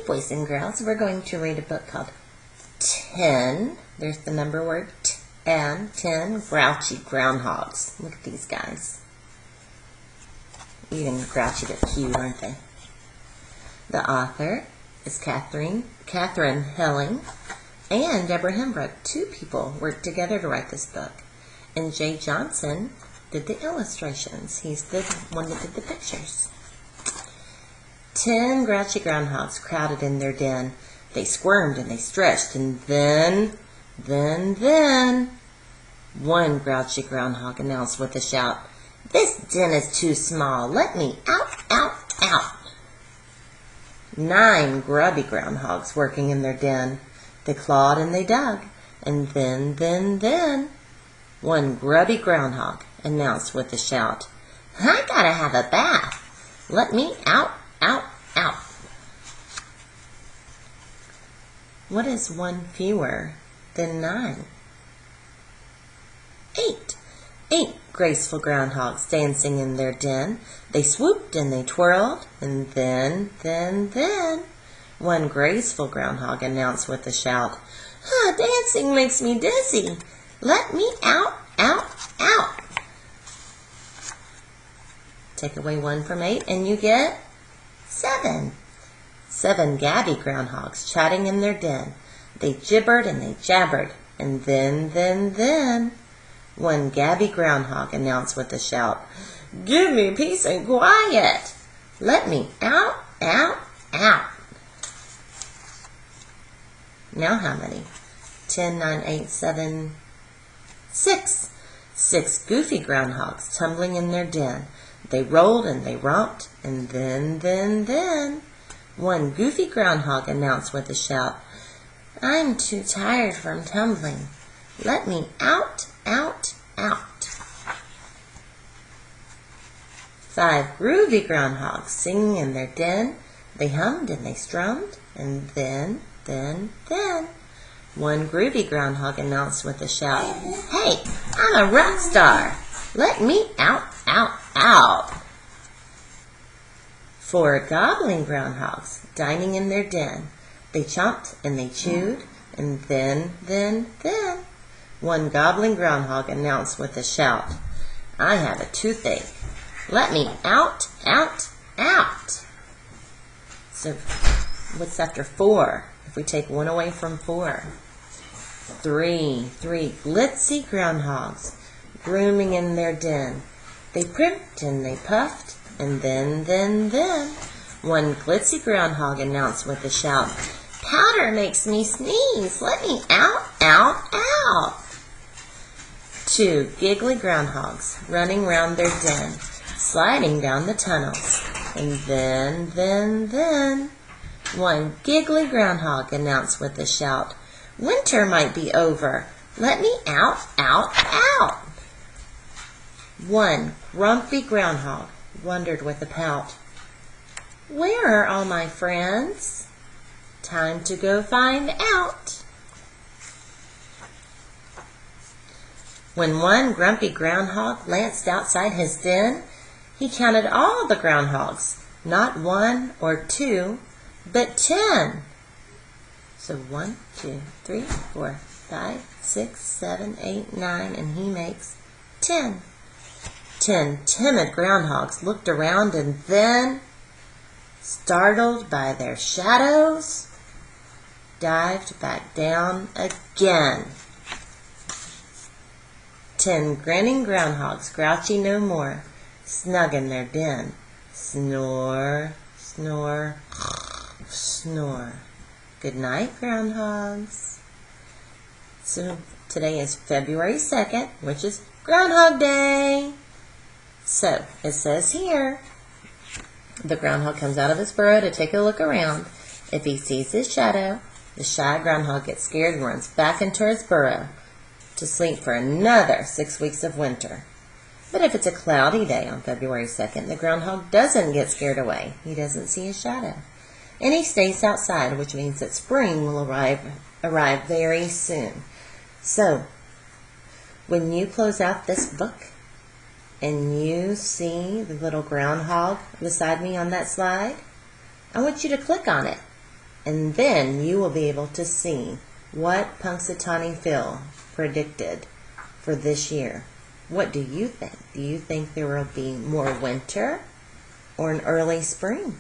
boys and girls, we're going to read a book called 10. There's the number word 10. 10 Grouchy Groundhogs. Look at these guys. Even grouchy but cute, aren't they? The author is Catherine Helling and Deborah Hembrook. Two people worked together to write this book. And Jay Johnson did the illustrations. He's the one that did the pictures. 10 grouchy groundhogs crowded in their den. They squirmed and they stretched, and then, one grouchy groundhog announced with a shout, "This den is too small. Let me out, out, out." 9 grubby groundhogs working in their den. They clawed and they dug, and then, one grubby groundhog announced with a shout, "I gotta have a bath. Let me out, out, out." What is one fewer than 9? 8 graceful groundhogs dancing in their den. They swooped and they twirled, and then, one graceful groundhog announced with a shout, "Dancing makes me dizzy. Let me out, out, out." Take away 1 from 8 and you get 7. 7 gabby groundhogs chatting in their den. They gibbered and they jabbered, and then, one gabby groundhog announced with a shout, "Give me peace and quiet. Let me out, out, out." Now how many? 10, 9, 8, 7, 6. 6 goofy groundhogs tumbling in their den. They rolled and they romped, and then, one goofy groundhog announced with a shout, "I'm too tired from tumbling. Let me out, out, out." 5 groovy groundhogs singing in their den. They hummed and they strummed, and then, one groovy groundhog announced with a shout, "Hey, I'm a rock star. Let me out, out, out." 4 gobbling groundhogs dining in their den. They chomped and they chewed, and then, one gobbling groundhog announced with a shout, "I have a toothache. Let me out, out, out." So what's after 4? If we take 1 away from 4. 3 glitzy groundhogs grooming in their den. They primped and they puffed, and then, one glitzy groundhog announced with a shout, "Powder makes me sneeze. Let me out, out, out." 2 giggly groundhogs running round their den, sliding down the tunnels, and then, one giggly groundhog announced with a shout, "Winter might be over. Let me out, out, out." 1 grumpy groundhog wondered with a pout, "Where are all my friends? Time to go find out." When one grumpy groundhog glanced outside his den, he counted all the groundhogs, not 1 or 2, but 10. So 1, 2, 3, 4, 5, 6, 7, 8, 9, and he makes 10. 10 timid groundhogs looked around, and then, startled by their shadows, dived back down again. 10 grinning groundhogs, grouchy no more, snug in their den. Snore, snore, snore. Good night, groundhogs. So today is February 2nd, which is Groundhog Day. So it says here, the groundhog comes out of his burrow to take a look around. If he sees his shadow, the shy groundhog gets scared and runs back into his burrow to sleep for another 6 weeks of winter. But if it's a cloudy day on February 2nd, the groundhog doesn't get scared away. He doesn't see his shadow. And he stays outside, which means that spring will arrive very soon. So, when you close out this book and you see the little groundhog beside me on that slide, I want you to click on it And then you will be able to see what Punxsutawney Phil predicted for this year. What do you think? Do you think there will be more winter or an early spring?